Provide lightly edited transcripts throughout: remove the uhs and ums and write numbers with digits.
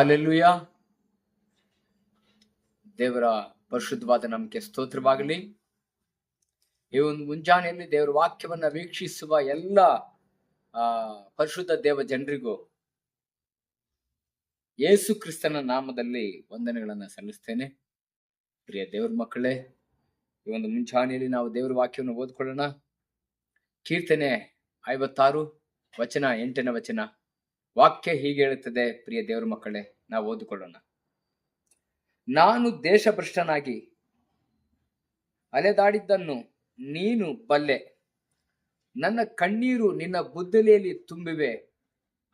Hallelujah. ದೇವರ ಪರಿಶುದ್ಧವಾದ ನಮಗೆ ಸ್ತೋತ್ರವಾಗಲಿ. ಈ ಒಂದು ಮುಂಜಾನೆಯಲ್ಲಿ ದೇವರ ವಾಕ್ಯವನ್ನ ವೀಕ್ಷಿಸುವ ಎಲ್ಲ ಪರಿಶುದ್ಧ ದೇವ ಜನರಿಗೂ ಯೇಸು ಕ್ರಿಸ್ತನ ನಾಮದಲ್ಲಿ ವಂದನೆಗಳನ್ನ ಸಲ್ಲಿಸ್ತೇನೆ. ಪ್ರಿಯ ದೇವರ ಮಕ್ಕಳೇ, ಈ ಒಂದು ಮುಂಜಾನೆಯಲ್ಲಿ ನಾವು ದೇವರ ವಾಕ್ಯವನ್ನು ಓದ್ಕೊಳ್ಳೋಣ. ಕೀರ್ತನೆ 56 ವಚನ 8ನೇ ವಚನ. ವಾಕ್ಯ ಹೀಗೆ ಹೇಳುತ್ತದೆ. ಪ್ರಿಯ ದೇವರ ಮಕ್ಕಳೇ, ನಾವು ಓದಿಕೊಳ್ಳೋಣ. ನಾನು ದೇಶಭ್ರಷ್ಟನಾಗಿ ಅಲೆದಾಡಿದ್ದನ್ನು ನೀನು ಬಲ್ಲೆ, ನನ್ನ ಕಣ್ಣೀರು ನಿನ್ನ ಬುದ್ದಲಿಯಲ್ಲಿ ತುಂಬಿವೆ,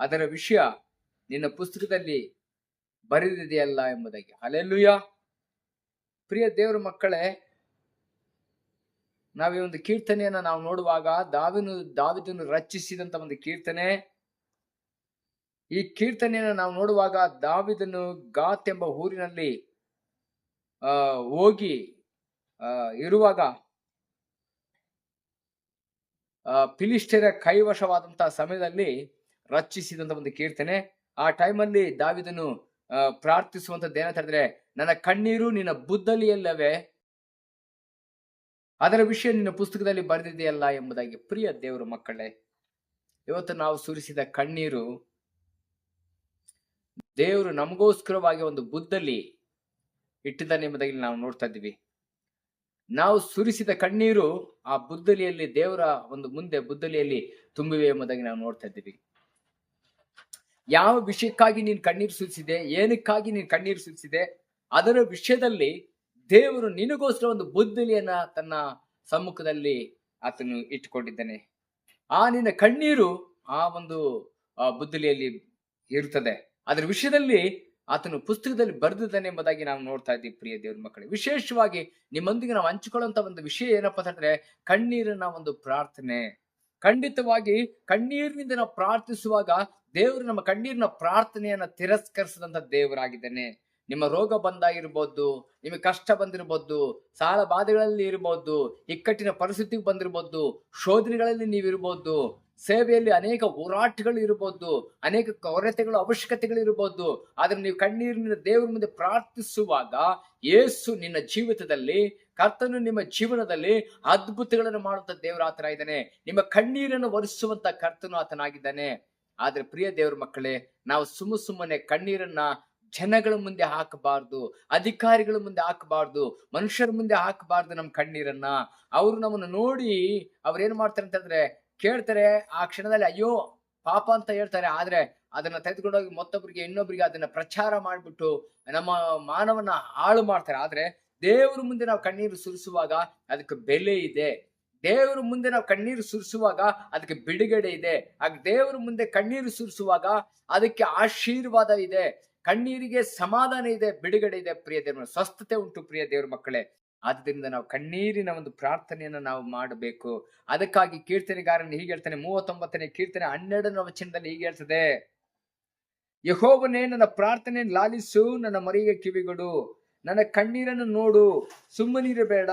ಅದರ ವಿಷಯ ನಿನ್ನ ಪುಸ್ತಕದಲ್ಲಿ ಬರೆದಿದೆಯಲ್ಲ ಎಂಬುದಾಗಿ. ಹಲ್ಲೆಲೂಯ. ಪ್ರಿಯ ದೇವರ ಮಕ್ಕಳೇ, ನಾವೀ ಒಂದು ಕೀರ್ತನೆಯನ್ನ ನಾವು ನೋಡುವಾಗ ದಾವಿದನು ರಚಿಸಿದಂತ ಒಂದು ಕೀರ್ತನೆ. ಈ ಕೀರ್ತನೆಯನ್ನು ನಾವು ನೋಡುವಾಗ ದಾವಿದನು ಗಾತ್ ಎಂಬ ಊರಿನಲ್ಲಿ ಹೋಗಿ ಇರುವಾಗ ಫಿಲಿಸ್ಟಿಯರ ಕೈವಶವಾದಂತಹ ಸಮಯದಲ್ಲಿ ರಚಿಸಿದಂತ ಒಂದು ಕೀರ್ತನೆ. ಆ ಟೈಮಲ್ಲಿ ದಾವಿದನು ಪ್ರಾರ್ಥಿಸುವಂತದ್ದು ಏನಂತ ಹೇಳಿದ್ರೆ, ನನ್ನ ಕಣ್ಣೀರು ನಿನ್ನ ಬುದ್ದಲಿಯಲ್ಲವೇ, ಅದರ ವಿಷಯ ನಿನ್ನ ಪುಸ್ತಕದಲ್ಲಿ ಬರೆದಿದೆಯಲ್ಲ ಎಂಬುದಾಗಿ. ಪ್ರಿಯ ದೇವರ ಮಕ್ಕಳೇ, ಇವತ್ತು ನಾವು ಸುರಿಸಿದ ಕಣ್ಣೀರು ದೇವರು ನಮಗೋಸ್ಕರವಾಗಿ ಒಂದು ಬುದ್ದಲಿ ಇಟ್ಟಿದ್ದಾನೆ ಎಂಬುದಾಗಿ ನಾವು ನೋಡ್ತಾ ಇದ್ದೀವಿ. ನಾವು ಸುರಿಸಿದ ಕಣ್ಣೀರು ಆ ಬುದ್ದಲಿಯಲ್ಲಿ, ದೇವರ ಒಂದು ಮುಂದೆ ಬುದ್ದಲಿಯಲ್ಲಿ ತುಂಬಿವೆ ಎಂಬುದಾಗಿ ನಾವು ನೋಡ್ತಾ ಇದ್ದೀವಿ. ಯಾವ ವಿಷಯಕ್ಕಾಗಿ ನೀನು ಕಣ್ಣೀರು ಸುರಿಸಿದೆ, ಏನಕ್ಕಾಗಿ ನೀನು ಕಣ್ಣೀರು ಸುರಿಸಿದೆ, ಅದರ ವಿಷಯದಲ್ಲಿ ದೇವರು ನಿನಗೋಸ್ಕರ ಒಂದು ಬುದ್ದಲಿಯನ್ನ ತನ್ನ ಸಮ್ಮುಖದಲ್ಲಿ ಆತನು ಇಟ್ಟುಕೊಂಡಿದ್ದಾನೆ. ಆ ನಿನ್ನ ಕಣ್ಣೀರು ಆ ಒಂದು ಬುದ್ದಲಿಯಲ್ಲಿ ಇರುತ್ತದೆ. ಅದರ ವಿಷಯದಲ್ಲಿ ಆತನು ಪುಸ್ತಕದಲ್ಲಿ ಬರೆದಿದ್ದಾನೆ ಎಂಬುದಾಗಿ ನಾವು ನೋಡ್ತಾ ಇದ್ದೀವಿ. ಪ್ರಿಯ ದೇವ್ರ ಮಕ್ಕಳೇ, ವಿಶೇಷವಾಗಿ ನಿಮ್ಮೊಂದಿಗೆ ನಾವು ಹಂಚಿಕೊಳ್ಳುವಂತ ಒಂದು ವಿಷಯ ಏನಪ್ಪಾ ಅಂತಂದ್ರೆ, ಕಣ್ಣೀರಿನ ಒಂದು ಪ್ರಾರ್ಥನೆ. ಖಂಡಿತವಾಗಿ ಕಣ್ಣೀರಿನಿಂದ ನಾವು ಪ್ರಾರ್ಥಿಸುವಾಗ ದೇವರು ನಮ್ಮ ಕಣ್ಣೀರಿನ ಪ್ರಾರ್ಥನೆಯನ್ನ ತಿರಸ್ಕರಿಸಿದಂತ ದೇವರಾಗಿದ್ದಾನೆ. ನಿಮ್ಮ ರೋಗ ಬಂದಾಗಿರ್ಬೋದು, ನಿಮಗೆ ಕಷ್ಟ ಬಂದಿರ್ಬೋದು, ಸಾಲ ಬಾಧೆಗಳಲ್ಲಿ ಇರ್ಬೋದು, ಇಕ್ಕಟ್ಟಿನ ಪರಿಸ್ಥಿತಿಗೆ ಬಂದಿರ್ಬೋದು, ಶೋಧನೆಗಳಲ್ಲಿ ನೀವಿರ್ಬೋದು, ಸೇವೆಯಲ್ಲಿ ಅನೇಕ ಹೋರಾಟಗಳು ಇರಬಹುದು, ಅನೇಕ ಕೊರತೆಗಳು ಅವಶ್ಯಕತೆಗಳು ಇರಬಹುದು. ಆದ್ರೆ ನೀವು ಕಣ್ಣೀರಿನ ದೇವರ ಮುಂದೆ ಪ್ರಾರ್ಥಿಸುವಾಗ ಯೇಸು ನಿನ್ನ ಜೀವಿತದಲ್ಲಿ, ಕರ್ತನು ನಿಮ್ಮ ಜೀವನದಲ್ಲಿ ಅದ್ಭುತಗಳನ್ನು ಮಾಡುವಂತ ದೇವರ ಆತನ ಇದ್ದಾನೆ. ನಿಮ್ಮ ಕಣ್ಣೀರನ್ನು ಒರೆಸುವಂತ ಕರ್ತನು ಆತನಾಗಿದ್ದಾನೆ. ಆದ್ರೆ ಪ್ರಿಯ ದೇವರ ಮಕ್ಕಳೇ, ನಾವು ಸುಮ್ಮನೆ ಕಣ್ಣೀರನ್ನ ಜನಗಳ ಮುಂದೆ ಹಾಕಬಾರ್ದು, ಅಧಿಕಾರಿಗಳ ಮುಂದೆ ಹಾಕಬಾರ್ದು, ಮನುಷ್ಯರ ಮುಂದೆ ಹಾಕಬಾರ್ದು. ನಮ್ಮ ಕಣ್ಣೀರನ್ನ ಅವರು ನಮ್ಮನ್ನು ನೋಡಿ ಅವ್ರೇನ್ ಮಾಡ್ತಾರೆ ಅಂತಂದ್ರೆ, ಕೇಳ್ತಾರೆ, ಆ ಕ್ಷಣದಲ್ಲಿ ಅಯ್ಯೋ ಪಾಪ ಅಂತ ಹೇಳ್ತಾರೆ. ಆದ್ರೆ ಅದನ್ನ ತೆಗೆದುಕೊಂಡೋಗಿ ಮತ್ತೊಬ್ಬರಿಗೆ, ಇನ್ನೊಬ್ಬರಿಗೆ ಅದನ್ನ ಪ್ರಚಾರ ಮಾಡ್ಬಿಟ್ಟು ನಮ್ಮ ಮಾನವನ್ನ ಹಾಳು ಮಾಡ್ತಾರೆ. ಆದ್ರೆ ದೇವರ ಮುಂದೆ ನಾವು ಕಣ್ಣೀರು ಸುರಿಸುವಾಗ ಅದಕ್ಕೆ ಬೆಲೆ ಇದೆ. ದೇವರ ಮುಂದೆ ನಾವು ಕಣ್ಣೀರು ಸುರಿಸುವಾಗ ಅದಕ್ಕೆ ಬಿಡುಗಡೆ ಇದೆ. ಆಗ ದೇವರ ಮುಂದೆ ಕಣ್ಣೀರು ಸುರಿಸುವಾಗ ಅದಕ್ಕೆ ಆಶೀರ್ವಾದ ಇದೆ, ಕಣ್ಣೀರಿಗೆ ಸಮಾಧಾನ ಇದೆ, ಬಿಡುಗಡೆ ಇದೆ. ಪ್ರಿಯ ದೇವರ ಸ್ವಸ್ಥತೆ ಉಂಟು. ಪ್ರಿಯ ದೇವರ ಮಕ್ಕಳೇ, ಆದ್ದರಿಂದ ನಾವು ಕಣ್ಣೀರಿನ ಒಂದು ಪ್ರಾರ್ಥನೆಯನ್ನು ನಾವು ಮಾಡಬೇಕು. ಅದಕ್ಕಾಗಿ ಕೀರ್ತನೆಗಾರನ ಹೀಗೆ ಹೇಳ್ತಾನೆ, 39ನೇ ಕೀರ್ತನೆ 12ನೇ ವಚನದಲ್ಲಿ ಹೀಗೆ ಹೇಳ್ತದೆ, ಯೆಹೋವನೇ ನನ್ನ ಪ್ರಾರ್ಥನೆ ಲಾಲಿಸು, ನನ್ನ ಮೊರೆಗೆ ಕಿವಿಗೊಡು, ನನ್ನ ಕಣ್ಣೀರನ್ನು ನೋಡು, ಸುಮ್ಮನಿರಬೇಡ.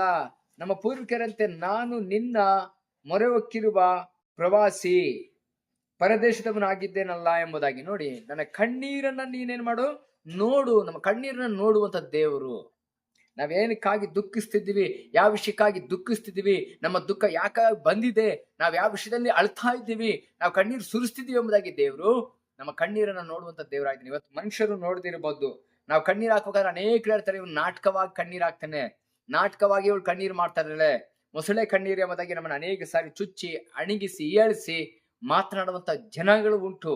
ನಮ್ಮ ಪೂರ್ವಿಕರಂತೆ ನಾನು ನಿನ್ನ ಮೊರೆ ಹೊಕ್ಕಿರುವ ಪ್ರವಾಸಿ, ಪರದೇಶದವನಾಗಿದ್ದೇನಲ್ಲ ಎಂಬುದಾಗಿ. ನೋಡಿ, ನನ್ನ ಕಣ್ಣೀರನ್ನ ನೀನೇನ್ ಮಾಡು, ನೋಡು. ನಮ್ಮ ಕಣ್ಣೀರನ್ನ ನೋಡುವಂತ ದೇವರು. ನಾವೇನಕ್ಕಾಗಿ ದುಃಖಿಸ್ತಿದ್ದೀವಿ, ಯಾವ ವಿಷಯಕ್ಕಾಗಿ ದುಃಖಿಸ್ತಿದ್ದೀವಿ, ನಮ್ಮ ದುಃಖ ಯಾಕಾಗಿ ಬಂದಿದೆ, ನಾವ್ ಯಾವ ವಿಷಯದಲ್ಲಿ ಅಳ್ತಾ ಇದ್ದೀವಿ, ನಾವು ಕಣ್ಣೀರು ಸುರಿಸ್ತಿದ್ದೀವಿ ಎಂಬುದಾಗಿ ದೇವರು ನಮ್ಮ ಕಣ್ಣೀರನ್ನ ನೋಡುವಂತ ದೇವರಾಗಿದ್ದಾನೆ. ಇವತ್ತು ಮನುಷ್ಯರು ನೋಡದಿರಬಹುದು, ನಾವು ಕಣ್ಣೀರು ಹಾಕ್ಬೇಕಾದ್ರೆ ಅನೇಕರು ಹೇಳ್ತಾರೆ, ಇವ್ನು ನಾಟಕವಾಗಿ ಕಣ್ಣೀರು ಹಾಕ್ತಾನೆ, ನಾಟಕವಾಗಿ ಇವಳು ಕಣ್ಣೀರು ಮಾಡ್ತಾ ಇದ್ದಾಳೆ, ಮೊಸಳೆ ಕಣ್ಣೀರು ಎಂಬುದಾಗಿ ನಮ್ಮನ್ನು ಅನೇಕ ಸಾರಿ ಚುಚ್ಚಿ, ಅಣಿಗಿಸಿ, ಏಳಿಸಿ ಮಾತನಾಡುವಂತ ಜನಗಳು ಉಂಟು.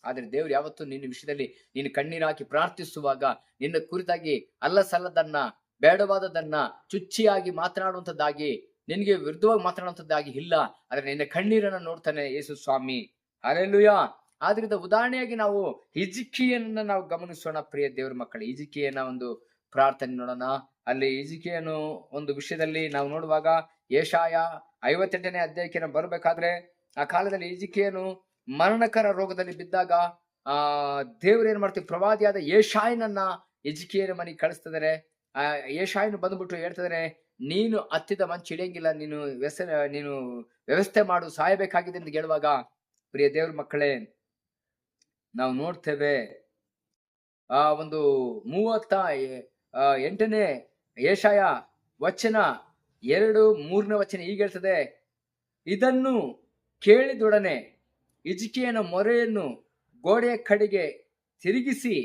ಆದ್ರೆ ದೇವ್ರು ಯಾವತ್ತು ನಿನ್ನ ವಿಷಯದಲ್ಲಿ ನೀನು ಕಣ್ಣೀರು ಹಾಕಿ ಪ್ರಾರ್ಥಿಸುವಾಗ ನಿನ್ನ ಕುರಿತಾಗಿ ಅಲ್ಲ ಸಲ್ಲದನ್ನ, ಬೇಡವಾದದನ್ನ ಚುಚ್ಚಿಯಾಗಿ ಮಾತನಾಡುವಂಥದ್ದಾಗಿ, ನಿನಗೆ ವಿರುದ್ಧವಾಗಿ ಮಾತನಾಡುವಂಥದ್ದಾಗಿ ಇಲ್ಲ. ಆದ್ರೆ ನಿನ್ನ ಕಣ್ಣೀರನ್ನ ನೋಡ್ತಾನೆ ಯೇಸು ಸ್ವಾಮಿ. ಹಲ್ಲೆಲೂಯ. ಆದ್ರಿಂದ ಉದಾಹರಣೆಯಾಗಿ ನಾವು ಹಿಜ್ಕೀಯನನ್ನ ನಾವು ಗಮನಿಸೋಣ. ಪ್ರಿಯ ದೇವ್ರ ಮಕ್ಕಳು, ಹಿಜ್ಕೀಯನ ಒಂದು ಪ್ರಾರ್ಥನೆ ನೋಡೋಣ. ಅಲ್ಲಿ ಹಿಜ್ಕೀಯನು ಒಂದು ವಿಷಯದಲ್ಲಿ ನಾವು ನೋಡುವಾಗ, ಯೆಶಾಯ 58ನೇ ಅಧ್ಯಾಯಕ್ಕೆ ನಾವು ಬರ್ಬೇಕಾದ್ರೆ, ಆ ಕಾಲದಲ್ಲಿ ಹಿಜ್ಕೀಯನು ಮರಣಕರ ರೋಗದಲ್ಲಿ ಬಿದ್ದಾಗ ದೇವ್ರು ಏನ್ ಮಾಡ್ತೀವಿ, ಪ್ರವಾದಿಯಾದ ಯೆಶಾಯನನ್ನ ಹಿಜ್ಕೀಯನ ಮನೆಗೆ ಕಳಿಸ್ತಿದ್ದಾರೆ. ಯೆಶಾಯನು ಬಂದ್ಬಿಟ್ಟು ಹೇಳ್ತಿದಾರೆ, ನೀನು ಹತ್ತಿದ ಮಂಚು ಹಿಡಿಯಂಗಿಲ್ಲ, ನೀನು ವ್ಯವಸ್ಥೆ ಮಾಡು, ಸಾಯಬೇಕಾಗಿದೆ ಅಂತ ಹೇಳುವಾಗ, ಪ್ರಿಯ ದೇವ್ರ ಮಕ್ಕಳೇ, ನಾವು ನೋಡ್ತೇವೆ ಒಂದು 38ನೇ ಯೆಶಾಯ ವಚನ 2-3ನೇ ವಚನ ಹೀಗೆ ಹೇಳ್ತದೆ, ಇದನ್ನು ಕೇಳಿದೊಡನೆ ಹಿಜ್ಕೀಯನ ಮೊರೆಯನ್ನು ಗೋಡೆಯ ಕಡೆಗೆ ತಿರುಗಿಸಿ,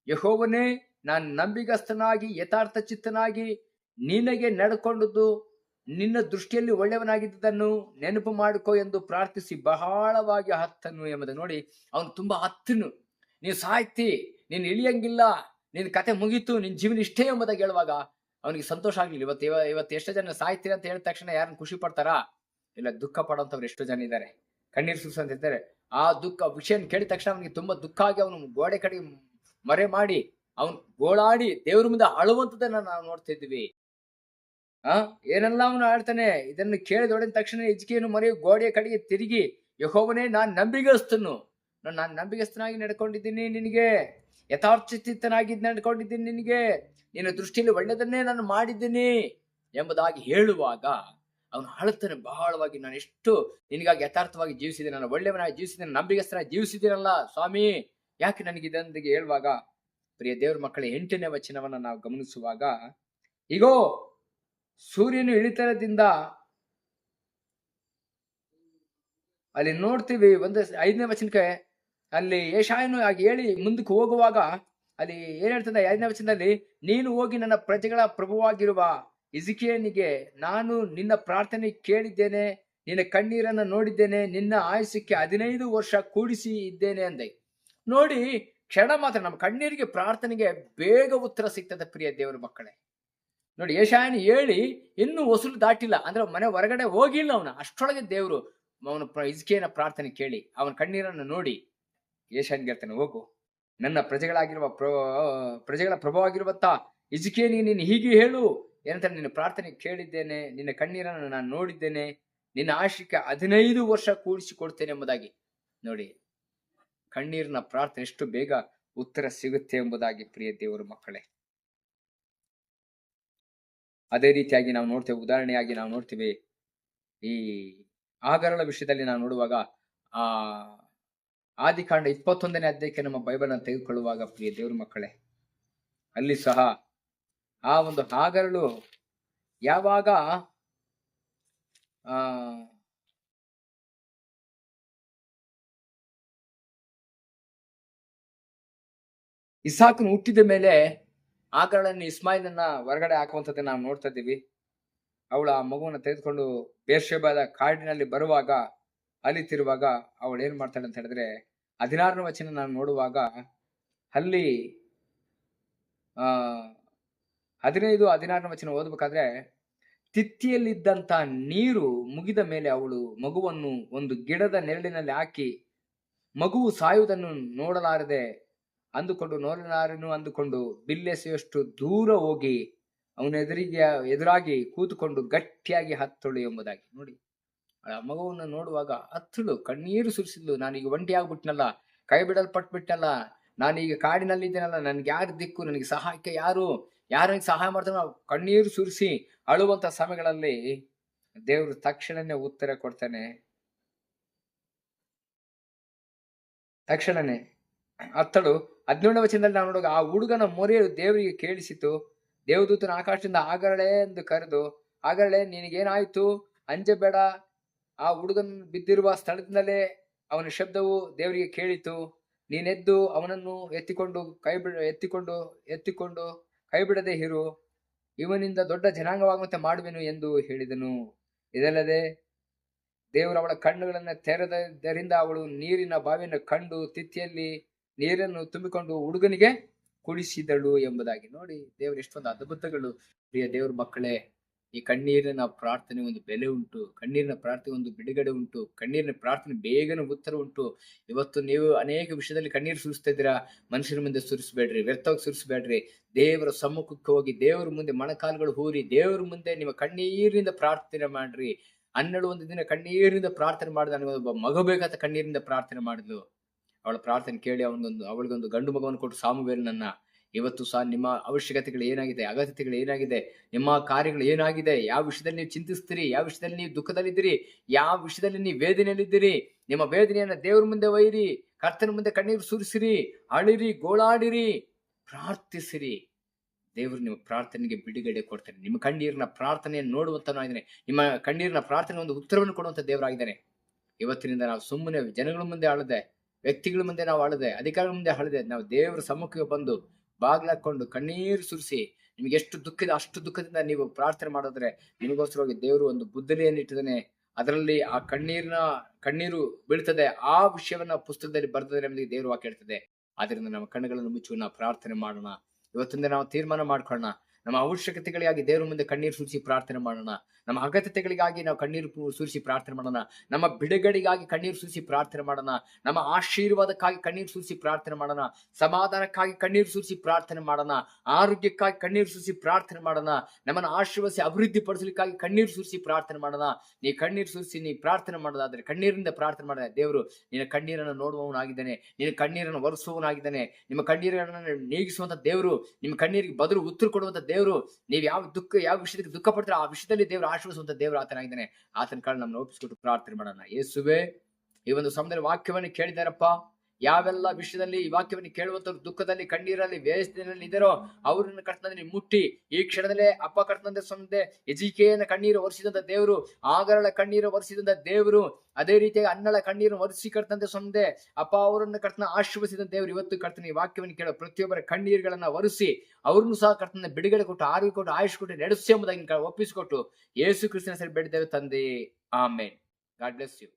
ಯೆಹೋವನೇ, ನಾನು ನಂಬಿಗಸ್ತನಾಗಿ ಯಥಾರ್ಥ ಚಿತ್ತನಾಗಿ ನಿನಗೆ ನಡ್ಕೊಂಡದ್ದು ನಿನ್ನ ದೃಷ್ಟಿಯಲ್ಲಿ ಒಳ್ಳೆಯವನಾಗಿದ್ದನ್ನು ನೆನಪು ಮಾಡಿಕೊ ಎಂದು ಪ್ರಾರ್ಥಿಸಿ ಬಹಳವಾಗಿ ಹತ್ತನು ಎಂಬುದು. ನೋಡಿ, ಅವನು ತುಂಬಾ ಹತ್ತನು. ನೀನು ಸಾಯ್ತಿ, ನೀನು ಇಳಿಯಂಗಿಲ್ಲ, ನಿನ್ ಕತೆ ಮುಗೀತು, ನಿನ್ ಜೀವನ ಇಷ್ಟೇ ಎಂಬುದಾಗಿ ಹೇಳುವಾಗ ಅವನಿಗೆ ಸಂತೋಷ ಆಗ್ಲಿಲ್ಲ. ಇವತ್ತು ಎಷ್ಟೋ ಜನ ಸಾಯ್ತೀರ ಅಂತ ಹೇಳಿದ ತಕ್ಷಣ ಯಾರನ್ನ ಖುಷಿ ಪಡ್ತಾರಾ? ಇಲ್ಲ, ದುಃಖ ಪಡುವಂತವ್ರು ಎಷ್ಟೋ ಜನ ಇದ್ದಾರೆ, ಕಣ್ಣೀರು ಸುರಿಸಂತ ಇದ್ದಾರೆ. ಆ ದುಃಖ ವಿಷಯ ಕೇಳಿದ ತಕ್ಷಣ ಅವನಿಗೆ ತುಂಬಾ ದುಃಖ ಆಗಿ ಅವನು ಗೋಡೆ ಕಡೆ ಮರೆ ಮಾಡಿ ಅವನು ಗೋಳಾಡಿ ದೇವ್ರ ಮುಂದೆ ಅಳುವಂತದನ್ನ ನಾವು ನೋಡ್ತಾ ಇದ್ವಿ. ಏನೆಲ್ಲ ಅವನು ಆಡ್ತಾನೆ. ಇದನ್ನು ಕೇಳಿದೊಡನ ತಕ್ಷಣ ಹಿಜ್ಕೀಯನು ಮೊರೆ ಗೋಡೆಯ ಕಡೆಗೆ ತಿರುಗಿ, ಯೆಹೋವನೇ, ನಾನು ನಂಬಿಗಸ್ತನು, ನಾನು ನಂಬಿಗಸ್ತನಾಗಿ ನಡ್ಕೊಂಡಿದ್ದೀನಿ, ನಿನಗೆ ಯಥಾರ್ಥಚಿತ್ತನಾಗಿ ನಡ್ಕೊಂಡಿದ್ದೀನಿ, ನಿನಗೆ ನಿನ್ನ ದೃಷ್ಟಿಯಲ್ಲಿ ಒಳ್ಳೆಯದನ್ನೇ ನಾನು ಮಾಡಿದ್ದೀನಿ ಎಂಬುದಾಗಿ ಹೇಳುವಾಗ ಅವನು ಅಳುತ್ತಾನೆ ಬಹಳವಾಗಿ. ನಾನು ಎಷ್ಟು ನಿನಗಾಗಿ ಯಥಾರ್ಥವಾಗಿ ಜೀವಿಸಿದೆ, ನಾನು ಒಳ್ಳೆಯವನಾಗಿ ಜೀವಿಸಿದ್ದೇನೆ, ನಂಬಿಗಸ್ತನಾಗಿ ಜೀವಿಸಿದ್ದೀನಲ್ಲ ಸ್ವಾಮಿ, ಯಾಕೆ ನನಗಿದಂದಿಗೆ ಹೇಳುವಾಗ, ಪ್ರಿಯ ದೇವ್ರ ಮಕ್ಕಳ 8ನೇ ವಚನವನ್ನ ನಾವು ಗಮನಿಸುವಾಗ, ಈಗೋ ಸೂರ್ಯನು ಇಳಿತರದಿಂದ ಅಲ್ಲಿ ನೋಡ್ತೀವಿ. 5ನೇ ವಚನಕ್ಕೆ ಅಲ್ಲಿ ಯೆಶಾಯನು ಹಾಗೆ ಹೇಳಿ ಮುಂದಕ್ಕೆ ಹೋಗುವಾಗ ಅಲ್ಲಿ ಏನ್ ಹೇಳ್ತದೆ 5ನೇ ವಚನದಲ್ಲಿ, ನೀನು ಹೋಗಿ ನನ್ನ ಪ್ರಜೆಗಳ ಪ್ರಭುವಾಗಿರುವ ಹಿಜ್ಕೀಯನಿಗೆ, ನಾನು ನಿನ್ನ ಪ್ರಾರ್ಥನೆ ಕೇಳಿದ್ದೇನೆ, ನಿನ್ನ ಕಣ್ಣೀರನ್ನು ನೋಡಿದ್ದೇನೆ, ನಿನ್ನ ಆಯುಷ್ಯಕ್ಕೆ 15 ವರ್ಷ ಕೂಡಿಸಿ ಇದ್ದೇನೆ ಅಂದೆ. ನೋಡಿ, ಕ್ಷಣ ಮಾತ್ರ ನಮ್ಮ ಕಣ್ಣೀರಿಗೆ ಪ್ರಾರ್ಥನೆಗೆ ಬೇಗ ಉತ್ತರ ಸಿಗ್ತದೆ ಪ್ರಿಯ ದೇವರ ಮಕ್ಕಳೇ. ನೋಡಿ, ಯೆಶಾಯನು ಹೇಳಿ ಇನ್ನೂ ಹೊಸಲು ದಾಟಿಲ್ಲ, ಅಂದ್ರೆ ಮನೆ ಹೊರಗಡೆ ಹೋಗಿಲ್ಲ ಅವನ, ಅಷ್ಟೊಳಗೆ ದೇವರು ಅವನ ಹಿಜ್ಕೀಯನ ಪ್ರಾರ್ಥನೆ ಕೇಳಿ ಅವನ ಕಣ್ಣೀರನ್ನು ನೋಡಿ ಯೆಶಾಯನಿಗೆ ಹೇಳ್ತಾನೆ, ಹೋಗು, ನನ್ನ ಪ್ರಜೆಗಳ ಪ್ರಭುವಾಗಿರುವಂತ ಹಿಜ್ಕೀಯನಿಗೆ ನೀನು ಹೀಗೆ ಹೇಳು, ಏನಂತ, ನಿನ್ನ ಪ್ರಾರ್ಥನೆ ಕೇಳಿದ್ದೇನೆ, ನಿನ್ನ ಕಣ್ಣೀರನ್ನು ನಾನು ನೋಡಿದ್ದೇನೆ, ನಿನ್ನ ಆಶಯಕ್ಕೆ 15 ವರ್ಷ ಕೂಡಿಸಿ ಕೊಡ್ತೇನೆ ಎಂಬುದಾಗಿ. ನೋಡಿ, ಕಣ್ಣೀರಿನ ಪ್ರಾರ್ಥನೆ ಎಷ್ಟು ಬೇಗ ಉತ್ತರ ಸಿಗುತ್ತೆ ಎಂಬುದಾಗಿ ಪ್ರಿಯ ದೇವರ ಮಕ್ಕಳೇ. ಅದೇ ರೀತಿಯಾಗಿ ನಾವು ನೋಡ್ತೇವೆ, ಉದಾಹರಣೆಯಾಗಿ ನಾವು ನೋಡ್ತೀವಿ, ಈ ಆಗರಳ ವಿಷಯದಲ್ಲಿ ನಾವು ನೋಡುವಾಗ ಆದಿಕಾಂಡ 21ನೇ ಅಧ್ಯಾಯಕ್ಕೆ ನಮ್ಮ ಬೈಬಲ್ ಅನ್ನು ತೆಗೆದುಕೊಳ್ಳುವಾಗ ಪ್ರಿಯ ದೇವ್ರ ಮಕ್ಕಳೇ, ಅಲ್ಲಿ ಸಹ ಆ ಒಂದು ಆಗರಳು ಯಾವಾಗ ಇಸಾಕನು ಹುಟ್ಟಿದ ಮೇಲೆ ಆಗರಳನ್ನು ಇಸ್ಮಾಯಿಲನ್ನ ಹೊರಗಡೆ ಹಾಕುವಂಥದ್ದನ್ನ ನಾವು ನೋಡ್ತಾ ಇದ್ದೀವಿ. ಅವಳು ಆ ಮಗುವನ್ನ ತೆಗೆದುಕೊಂಡು ಬೇರ್ಷೆಬಾದ ಕಾಡಿನಲ್ಲಿ ಬರುವಾಗ, ಅಲಿತಿರುವಾಗ ಅವಳು ಏನ್ ಮಾಡ್ತಾಳೆ ಅಂತ ಹೇಳಿದ್ರೆ, 16ನೇ ವಚನ ನಾನು ನೋಡುವಾಗ ಅಲ್ಲಿ 15-16ನೇ ವಚನ ಓದ್ಬೇಕಾದ್ರೆ, ತಿತ್ತಿಯಲ್ಲಿದ್ದಂತ ನೀರು ಮುಗಿದ ಮೇಲೆ ಅವಳು ಮಗುವನ್ನು ಒಂದು ಗಿಡದ ನೆರಳಿನಲ್ಲಿ ಹಾಕಿ ಮಗುವು ಸಾಯುವುದನ್ನು ನೋಡಲಾರನು ಅಂದುಕೊಂಡು ಬಿಲ್ಲೆಸೆಯಷ್ಟು ದೂರ ಹೋಗಿ ಅವನ ಎದುರಾಗಿ ಕೂತುಕೊಂಡು ಗಟ್ಟಿಯಾಗಿ ಹತ್ತಳು ಎಂಬುದಾಗಿ. ನೋಡಿ, ಆ ಮಗುವನ್ನು ನೋಡುವಾಗ ಹತ್ತಳು, ಕಣ್ಣೀರು ಸುರಿಸಿದ್ಲು. ನಾನೀಗ ಒಂಟಿ ಆಗ್ಬಿಟ್ನಲ್ಲ, ಕೈ ಬಿಡಲ್ಪಟ್ಬಿಟ್ನಲ್ಲ, ನಾನೀಗ ಕಾಡಿನಲ್ಲಿದ್ದೇನಲ್ಲ, ನನ್ಗೆ ಯಾರು ದಿಕ್ಕು, ನನಗೆ ಸಹಾಯಕ್ಕೆ ಯಾರು ನನಗೆ ಸಹಾಯ ಮಾಡ್ತಾನೋ, ಕಣ್ಣೀರು ಸುರಿಸಿ ಅಳುವಂತ ಸಮಯಗಳಲ್ಲಿ ದೇವರು ತಕ್ಷಣನೇ ಉತ್ತರ ಕೊಡ್ತಾನೆ. ತಕ್ಷಣನೇ ಹತ್ತಳು. 17ನೇ ವಚನದಲ್ಲಿ ನಾವು ನೋಡುವಾಗ, ಆ ಹುಡುಗನ ಮೊರೆಯು ದೇವರಿಗೆ ಕೇಳಿಸಿತು. ದೇವದೂತನ ಆಕಾಶದಿಂದ ಆಗರಳೆ ಎಂದು ಕರೆದು, ಆಗರಳೆ, ನಿನಗೇನಾಯ್ತು, ಅಂಜಬೇಡ. ಆ ಹುಡುಗನ ಬಿದ್ದಿರುವ ಸ್ಥಳದಿಂದಲೇ ಅವನ ಶಬ್ದವು ದೇವರಿಗೆ ಕೇಳಿತು. ನೀನೆದ್ದು ಅವನನ್ನು ಎತ್ತಿಕೊಂಡು ಕೈ ಬಿಡದೆ ಇರು, ಇವನಿಂದ ದೊಡ್ಡ ಜನಾಂಗವಾಗುವಂತೆ ಮಾಡುವೆನು ಎಂದು ಹೇಳಿದನು. ಇದಲ್ಲದೆ ದೇವರು ಅವಳ ಕಣ್ಣುಗಳನ್ನು ತೆರೆದರಿಂದ ಅವಳು ನೀರಿನ ಬಾವಿಯನ್ನು ಕಂಡು ತಿತ್ತಿಯಲ್ಲಿ ನೀರನ್ನು ತುಂಬಿಕೊಂಡು ಹುಡುಗನಿಗೆ ಕುಡಿಸಿದಳು ಎಂಬುದಾಗಿ. ನೋಡಿ, ದೇವರು ಎಷ್ಟೊಂದು ಅದ್ಭುತಗಳು ಪ್ರಿಯ ದೇವ್ರ ಮಕ್ಕಳೇ. ಈ ಕಣ್ಣೀರಿನ ಪ್ರಾರ್ಥನೆ ಒಂದು ಬೆಲೆ ಉಂಟು, ಕಣ್ಣೀರಿನ ಪ್ರಾರ್ಥನೆ ಒಂದು ಬಿಡುಗಡೆ ಉಂಟು, ಕಣ್ಣೀರಿನ ಪ್ರಾರ್ಥನೆ ಬೇಗನೆ ಉತ್ತರ ಉಂಟು. ಇವತ್ತು ನೀವು ಅನೇಕ ವಿಷಯದಲ್ಲಿ ಕಣ್ಣೀರು ಸುರಿಸ್ತಾ ಇದ್ದೀರಾ, ಮನುಷ್ಯರ ಮುಂದೆ ಸುರಿಸಬೇಡ್ರಿ, ವ್ಯರ್ಥವಾಗಿ ಸುರಿಸಬೇಡ್ರಿ. ದೇವರ ಸಮ್ಮುಖಕ್ಕೆ ಹೋಗಿ ದೇವರ ಮುಂದೆ ಮೊಣಕಾಲುಗಳು ಹೂರಿ ದೇವರ ಮುಂದೆ ನಿಮ್ಮ ಕಣ್ಣೀರಿನಿಂದ ಪ್ರಾರ್ಥನೆ ಮಾಡ್ರಿ. 12 ದಿನ ಕಣ್ಣೀರಿನಿಂದ ಪ್ರಾರ್ಥನೆ ಮಾಡಿದ, ನನಗೊಬ್ಬ ಮಗು ಬೇಕಂತ ಕಣ್ಣೀರಿಂದ ಪ್ರಾರ್ಥನೆ ಮಾಡಿದ್ಲು. ಅವಳ ಪ್ರಾರ್ಥನೆ ಕೇಳಿ ಅವಳಿಗೊಂದು ಗಂಡು ಮಗವನ್ನು ಕೊಟ್ಟು ಸಾಮುವೇಲನನ್ನ. ಇವತ್ತು ಸಹ ನಿಮ್ಮ ಅವಶ್ಯಕತೆಗಳು ಏನಾಗಿದೆ, ಅಗತ್ಯತೆಗಳು ಏನಾಗಿದೆ, ನಿಮ್ಮ ಕಾರ್ಯಗಳು ಏನಾಗಿದೆ, ಯಾವ ವಿಷಯದಲ್ಲಿ ನೀವು ಚಿಂತಿಸ್ತೀರಿ, ಯಾವ ವಿಷಯದಲ್ಲಿ ನೀವು ದುಃಖದಲ್ಲಿದ್ದೀರಿ, ಯಾವ ವಿಷಯದಲ್ಲಿ ನೀವು ವೇದನೆಯಲ್ಲಿದ್ದೀರಿ, ನಿಮ್ಮ ವೇದನೆಯನ್ನ ದೇವ್ರ ಮುಂದೆ ಒಯ್ಯಿರಿ, ಕರ್ತನ ಮುಂದೆ ಕಣ್ಣೀರು ಸುರಿಸಿರಿ, ಅಳಿರಿ, ಗೋಳಾಡಿರಿ. ಪ್ರಾರ್ಥಿಸಿರಿ, ದೇವರು ನಿಮ್ಮ ಪ್ರಾರ್ಥನೆಗೆ ಬಿಡುಗಡೆ ಕೊಡ್ತಾನೆ. ನಿಮ್ಮ ಕಣ್ಣೀರಿನ ಪ್ರಾರ್ಥನೆಯನ್ನು ನೋಡುವಂತನಾಗಿದ್ದಾನೆ. ನಿಮ್ಮ ಕಣ್ಣೀರಿನ ಪ್ರಾರ್ಥನೆ ಒಂದು ಉತ್ತರವನ್ನು ಕೊಡುವಂತ ದೇವರಾಗಿದ್ದಾನೆ. ಇವತ್ತಿನಿಂದ ನಾವು ಸುಮ್ಮನೆ ಜನಗಳ ಮುಂದೆ ಅಳದೆ, ವ್ಯಕ್ತಿಗಳ ಮುಂದೆ ನಾವು ಅಳದೆ, ಅಧಿಕಾರಿಗಳ ಮುಂದೆ ಅಳದೆ, ನಾವು ದೇವರ ಸಮ್ಮುಖಕ್ಕೆ ಬಂದು ಬಾಗ್ಲಾಕೊಂಡು ಕಣ್ಣೀರು ಸುರಿಸಿ, ನಿಮಗೆ ಎಷ್ಟು ದುಃಖದ ಅಷ್ಟು ದುಃಖದಿಂದ ನೀವು ಪ್ರಾರ್ಥನೆ ಮಾಡಿದ್ರೆ ನಿಮಗೋಸ್ಕರವಾಗಿ ದೇವರು ಒಂದು ಬುದ್ದಲಿಯನ್ನು ಇಟ್ಟಿದ್ದಾನೆ. ಅದರಲ್ಲಿ ಆ ಕಣ್ಣೀರು ಬೀಳ್ತದೆ. ಆ ವಿಷಯವನ್ನ ಪುಸ್ತಕದಲ್ಲಿ ಬರ್ತದೆ ನಮಗೆ ದೇವರು ವಾಕ್ಯ ಹೇಳ್ತದೆ. ಆದ್ರಿಂದ ನಮ್ಮ ಕಣ್ಣುಗಳನ್ನು ಮುಚ್ಚುವ ನಾವು ಪ್ರಾರ್ಥನೆ ಮಾಡೋಣ. ಇವತ್ತಿಂದ ನಾವು ತೀರ್ಮಾನ ಮಾಡ್ಕೊಳ್ಳೋಣ. ನಮ್ಮ ಅವಶ್ಯಕತೆಗಳಿಗಾಗಿ ದೇವರ ಮುಂದೆ ಕಣ್ಣೀರು ಸುರಿಸಿ ಪ್ರಾರ್ಥನೆ ಮಾಡೋಣ. ನಮ್ಮ ಅಗತ್ಯತೆಗಳಿಗಾಗಿ ನಾವು ಕಣ್ಣೀರು ಸುರಿಸಿ ಪ್ರಾರ್ಥನೆ ಮಾಡೋಣ. ನಮ್ಮ ಬಿಡುಗಡೆಗಾಗಿ ಕಣ್ಣೀರು ಸುರಿಸಿ ಪ್ರಾರ್ಥನೆ ಮಾಡೋಣ. ನಮ್ಮ ಆಶೀರ್ವಾದಕ್ಕಾಗಿ ಕಣ್ಣೀರು ಸುರಿಸಿ ಪ್ರಾರ್ಥನೆ ಮಾಡೋಣ. ಸಮಾಧಾನಕ್ಕಾಗಿ ಕಣ್ಣೀರು ಸುರಿಸಿ ಪ್ರಾರ್ಥನೆ ಮಾಡೋಣ. ಆರೋಗ್ಯಕ್ಕಾಗಿ ಕಣ್ಣೀರು ಸುರಿಸಿ ಪ್ರಾರ್ಥನೆ ಮಾಡೋಣ. ನಮ್ಮನ್ನು ಆಶೀರ್ವದಿಸಿ ಅಭಿವೃದ್ಧಿ ಪಡಿಸಲಿಕ್ಕಾಗಿ ಕಣ್ಣೀರು ಸುರಿಸಿ ಪ್ರಾರ್ಥನೆ ಮಾಡೋಣ. ನೀ ಕಣ್ಣೀರು ಸುರಿಸಿ ನೀ ಪ್ರಾರ್ಥನೆ ಮಾಡೋದಾದ್ರೆ, ಕಣ್ಣೀರಿಂದ ಪ್ರಾರ್ಥನೆ ಮಾಡೋಣ. ದೇವರು ನಿನ್ನ ಕಣ್ಣೀರನ್ನು ನೋಡುವವನಾಗಿದ್ದಾನೆ, ನಿನ್ನ ಕಣ್ಣೀರನ್ನು ಒರೆಸುವವನಾಗಿದ್ದಾನೆ. ನಿಮ್ಮ ಕಣ್ಣೀರನ್ನು ನೀಗಿಸುವಂತ ದೇವರು, ನಿಮ್ಮ ಕಣ್ಣೀರಿಗೆ ಬದಲು ಉತ್ತರ ಕೊಡುವಂತ ದೇವರು. ನೀವು ಯಾವ ವಿಷಯಕ್ಕೆ ದುಃಖ ಪಡ್ತೀರ ಆ ವಿಷಯದಲ್ಲಿ ದೇವರು ಆಶ್ವಾಸುವಂತ ದೇವರು ಆತನಾಗಿದ್ದಾನೆ. ಆತನ ಕಾರಣ ನಮ್ಮನ್ನು ಒಪ್ಪಿಸಿಕೊಟ್ಟು ಪ್ರಾರ್ಥನೆ ಮಾಡೋಣ. ಯೇಸುವೆ, ಈ ಒಂದು ಸಮಯದಲ್ಲಿ ವಾಕ್ಯವನ್ನು ಕೇಳಿದಾರಪ್ಪ, ಯಾವೆಲ್ಲ ವಿಷಯದಲ್ಲಿ ಈ ವಾಕ್ಯವನ್ನು ಕೇಳುವಂತವ್ರು ದುಃಖದಲ್ಲಿ, ಕಣ್ಣೀರಲ್ಲಿ, ವೇದನೆಯಲ್ಲಿ ಇದ್ದಾರೋ ಅವರನ್ನು ಕರ್ತನಲ್ಲಿ ಮುಟ್ಟಿ ಈ ಕ್ಷಣದಲ್ಲೇ ಅಪ್ಪ ಕರ್ತನಂತೆ ಸ್ವಂತೆ ಎಜಿಕೆಯನ್ನ ಕಣ್ಣೀರು ಒರೆಸಿದಂತ ದೇವರು, ಆಗರಳ ಕಣ್ಣೀರು ಒರೆಸಿದಂತ ದೇವರು, ಅದೇ ರೀತಿಯಾಗಿ ಅನ್ನಳ ಕಣ್ಣೀರು ಒರೆಸಿ ಕರ್ತಂತೆ ಸ್ವಂತೆ ಅಪ್ಪ ಅವರನ್ನು ಕರ್ತನ ಆಶೀರ್ವದಿಸಿದಂತ ದೇವರು, ಇವತ್ತು ಕರ್ತನ ಈ ವಾಕ್ಯವನ್ನು ಕೇಳೋ ಪ್ರತಿಯೊಬ್ಬರ ಕಣ್ಣೀರುಗಳನ್ನ ಒರೆಸಿ ಅವ್ರನ್ನು ಸಹ ಕರ್ತನ ಬಿಡುಗಡೆ ಕೊಟ್ಟು, ಆರೋಗ್ಯ ಕೊಟ್ಟು, ಆಯುಷ್ ಕೊಟ್ಟು ನಡೆಸಿ ಎಂಬುದಾಗಿ ಒಪ್ಪಿಸಿಕೊಟ್ಟು ಯೇಸು ಕ್ರಿಸ್ತನ ಹೆಸರಲ್ಲಿ ಬೇಡಿದ್ದೇವೆ ತಂದೆ, ಆಮೇನ್. God bless you.